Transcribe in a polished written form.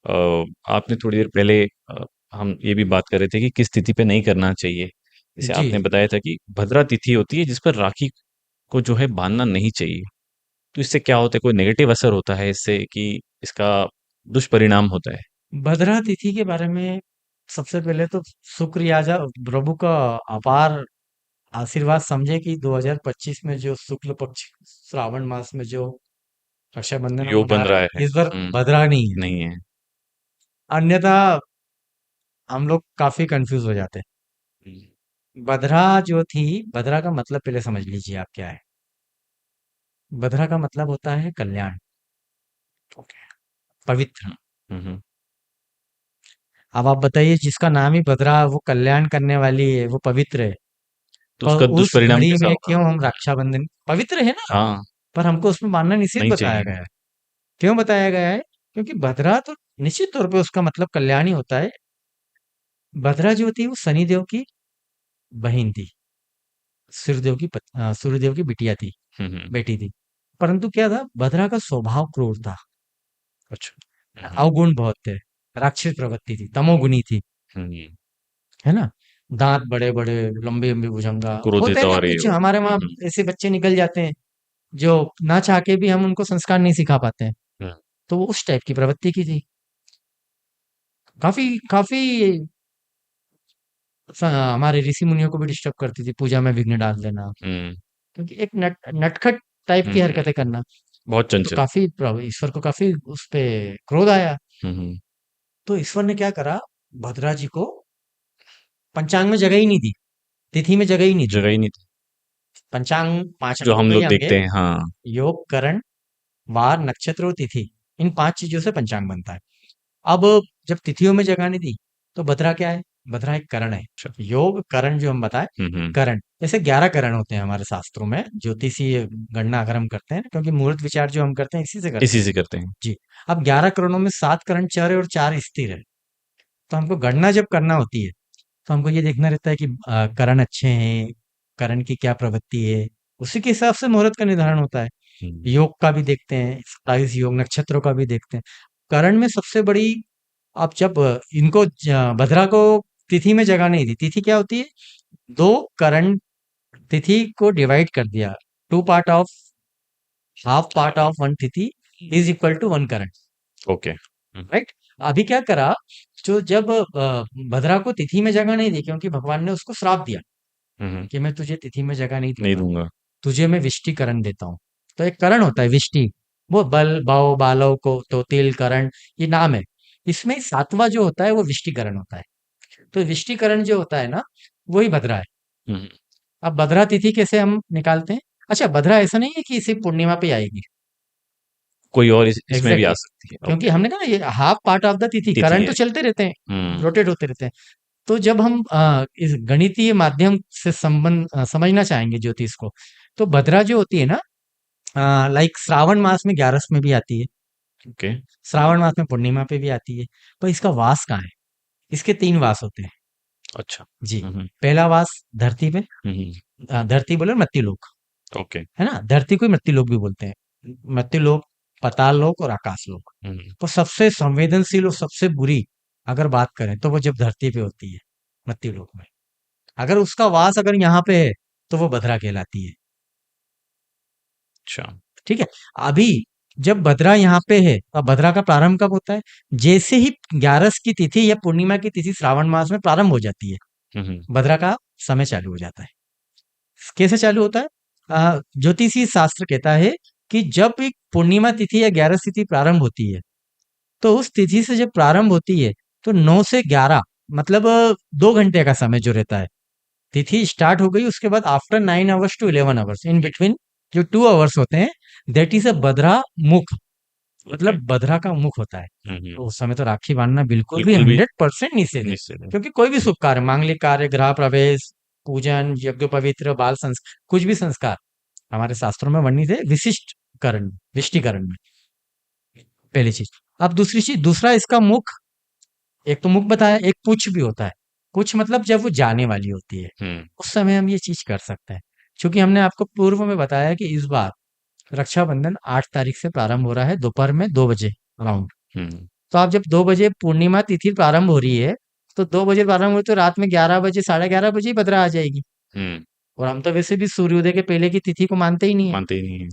आपने थोड़ी देर पहले हम ये भी बात कर रहे थे कि किस तिथि पे नहीं करना चाहिए। जैसे जी। आपने बताया था कि भद्रा तिथि होती है जिस पर राखी को जो है बांधना नहीं चाहिए। तो इससे क्या होता है, कोई नेगेटिव असर होता है इससे कि इसका दुष्परिणाम होता है? भद्रा तिथि के बारे में सबसे पहले तो शुक्रियाजा प्रभु का अपार आशीर्वाद समझे कि 2025 में जो शुक्ल पक्ष श्रावण मास में जो रक्षाबंधन हम योग मना बन रहे रहा हैं है। इस बार हुँ, भद्रा नहीं है। नहीं है। अन्यथा हम लोग काफी कंफ्यूज हो जाते हुँ, हैं। भद्रा जो थी, भद्रा का मतलब पहले समझ लीजिए आप क्या है। भद्रा का मतलब होता है कल्याण, ओके। पवित्र। हुँ, हुँ, हुँ। अब आप बताइए जिसका नाम ही भद्रा वो कल्याण करने वाली है, वो पवित्र है। तो पर उसका उस दुष्परिणाम घड़ी कैसा में होगा? क्यों हम रक्षाबंधन पवित्र है ना, हाँ, पर हमको उसमें मानना निषेध नहीं बताया चाहिए। गया है। क्यों बताया गया है? क्योंकि भद्रा तो निश्चित तौर पे उसका मतलब कल्याण ही होता है। भद्रा जो थी वो शनिदेव की बहन थी, सूर्यदेव की बिटिया थी, हुँ, हुँ। बेटी थी। परंतु क्या था, भद्रा का स्वभाव क्रूर था, अच्छा। हुँ, हुँ। अवगुण बहुत थे, राक्षस प्रवृत्ति थी, तमोगुनी थी, हुँ, है ना। दांत बड़े बड़े, लंबे लंबे भुजंगा। होते क्रोधित हैं ना और ये कुछ हमारे हुँ, वहाँ हुँ, ऐसे बच्चे निकल जाते हैं जो ना चाह के भी हम उनको संस्कार नहीं सिखा पाते हैं। हुँ, तो वो उस टाइप की प्रवृत्ति की थी। काफी काफी हमारे ऋषि मुनियों को भी डिस्टर्ब करती थी, पूजा में विघ्न डाल देना। हुँ, क्योंकि एक नटखट टाइप हुँ, की हुँ। हरकतें करना। बहुत तो चंचल। काफी ईश्वर को काफी उस पे क्रोध आया। हुँ, हुँ। तो ईश्वर ने क्या करा, भद्रा जी को पंचांग में जगह ही नहीं दी, तिथि में जगह ही नहीं दी। जगह ही नहीं थी, पंचांग पांच जो अंग हम होते लोग हैं आपके, देखते हैं। हाँ। योग, करण, वार, नक्षत्र और तिथि। इन पांच चीजों से पंचांग बनता है। अब जब तिथियों में जगह नहीं दी, तो भद्रा क्या है? भद्रा एक करण है। अच्छा। योग करण जो हम बताए, हुँ, हुँ। करण जैसे 11 करण होते हैं हमारे शास्त्रों में, ज्योतिषीय गणना अगर हम करते हैं, क्योंकि मुहूर्त विचार जो हम करते हैं इसी से करते इसी हैं। से करते हैं। जी। अब 11 करणों में 7 करण चर है और 4 स्थिर है। तो हमको गणना जब करना होती है, तो हमको ये देखना रहता है कि करण अच्छे हैं, करण की क्या प्रवृत्ति है, उसी के हिसाब से मुहूर्त का निर्धारण होता है। हुँ, योग का भी देखते हैं, 27 योग, नक्षत्रों का भी देखते हैं। करण में सबसे बड़ी, आप जब भद्रा को तिथि में जगह नहीं दी, तिथि क्या होती है? दो करण, तिथि को डिवाइड कर दिया, two part of, half part of one tithi is equal to one karan, okay. हुँ, राइट। अभी क्या करा, जो जब भद्रा को तिथि में जगह नहीं दी, क्योंकि भगवान ने उसको श्राप दिया हुँ, हुँ। कि मैं तुझे तिथि में जगह नहीं नहीं दूंगा, दूँगा। तुझे मैं विष्टिकरण देता हूँ। तो एक करण होता है विष्टि, वो बल भव बालव को तो तिल करण, ये नाम है। इसमें सातवां जो होता है वो विष्टिकरण होता है। तो विष्टिकरण जो होता है ना, वही भद्रा है। हुँ, हुँ। अब भद्रा तिथि कैसे हम निकालते हैं? अच्छा, भद्रा ऐसा नहीं है कि सिर्फ पूर्णिमा पे आएगी। कोई और इसमें भी आ एग्जैक्टली, सकती है। क्योंकि ओके। हमने कहा ये हाफ पार्ट ऑफ द तिथि, तिथि करंट है। तो चलते रहते हैं, हुँ, रोटेट होते रहते हैं। तो जब हम इस गणितीय माध्यम से संबंध समझना चाहेंगे ज्योतिष को, तो भद्रा जो होती है ना, लाइक श्रावण मास में 11 में भी आती है, ओके। श्रावण मास में पूर्णिमा पे भी आती है। पर इसका वास कहाँ है? इसके 3 वास होते हैं। अच्छा। जी। हुँ, हुँ। पहला वास धरती पे, हुँ, हुँ। धरती बोले मृत्युलोक, ओके। है ना? धरती को ही मृत्युलोक भी बोलते हैं। मृत्युलोक, पाताल लोक और आकाश लोक। हुँ, हुँ। तो सबसे संवेदनशील और सबसे बुरी अगर बात करें, तो वो जब धरती पे होती है, मृत्युलोक में। अगर उसका वास अगर यहाँ पे है, तो वो भद्रा कहलाती है। अच्छा। ठीक है। अभी जब भद्रा यहाँ पे है, अब भद्रा का प्रारंभ कब होता है? जैसे ही 11 की तिथि या पूर्णिमा की तिथि श्रावण मास में प्रारंभ हो जाती है, हुँ, हुँ। भद्रा का समय चालू हो जाता है। कैसे चालू होता है? ज्योतिषी शास्त्र कहता है कि जब एक पूर्णिमा तिथि या 11 तिथि प्रारंभ होती है, तो उस तिथि से जब प्रारंभ होती है, तो 9 से 11, मतलब 2 घंटे का समय जो रहता है। तिथि स्टार्ट हो गई, उसके बाद after 9 hours to 11 hours, in between जो 2 आवर्स होते हैं, दैट इज अ बधरा मुख, ओके। मतलब बधरा का मुख होता है। हुँ, हुँ। तो उस समय तो राखी बांधना बिल्कुल भी बिल्कुल भी 100% निषेध है। निश्चित है। क्योंकि कोई भी शुभ कार्य, मांगलिक कार्य, गृह प्रवेश, पूजन, यज्ञ पवित्र, बाल संस्कार, कुछ भी संस्कार हमारे शास्त्रों में वर्णित है, विशिष्ट करण, विष्टिकरण में। पहली चीज। अब दूसरी चीज, दूसरा इसका मुख, एक तो मुख बताया, एक पुच्छ भी होता है। पुच्छ मतलब जब वो जाने वाली होती है, हुँ, उस समय हम ये चीज कर सकते हैं। क्योंकि हमने आपको पूर्व में बताया कि इस बार रक्षाबंधन 8 तारीख से प्रारंभ हो रहा है, दोपहर में 2 बजे अराउंड। हुँ। तो आप जब 2 बजे पूर्णिमा तिथि प्रारंभ हो रही है, तो 2 बजे प्रारंभ हो तो रात में 11 बजे, साढ़े 11 बजे ही भद्रा आ जाएगी। हुँ, और हम तो वैसे भी सूर्योदय के पहले की तिथि को मानते ही नहीं है। मानते ही नहीं हैं।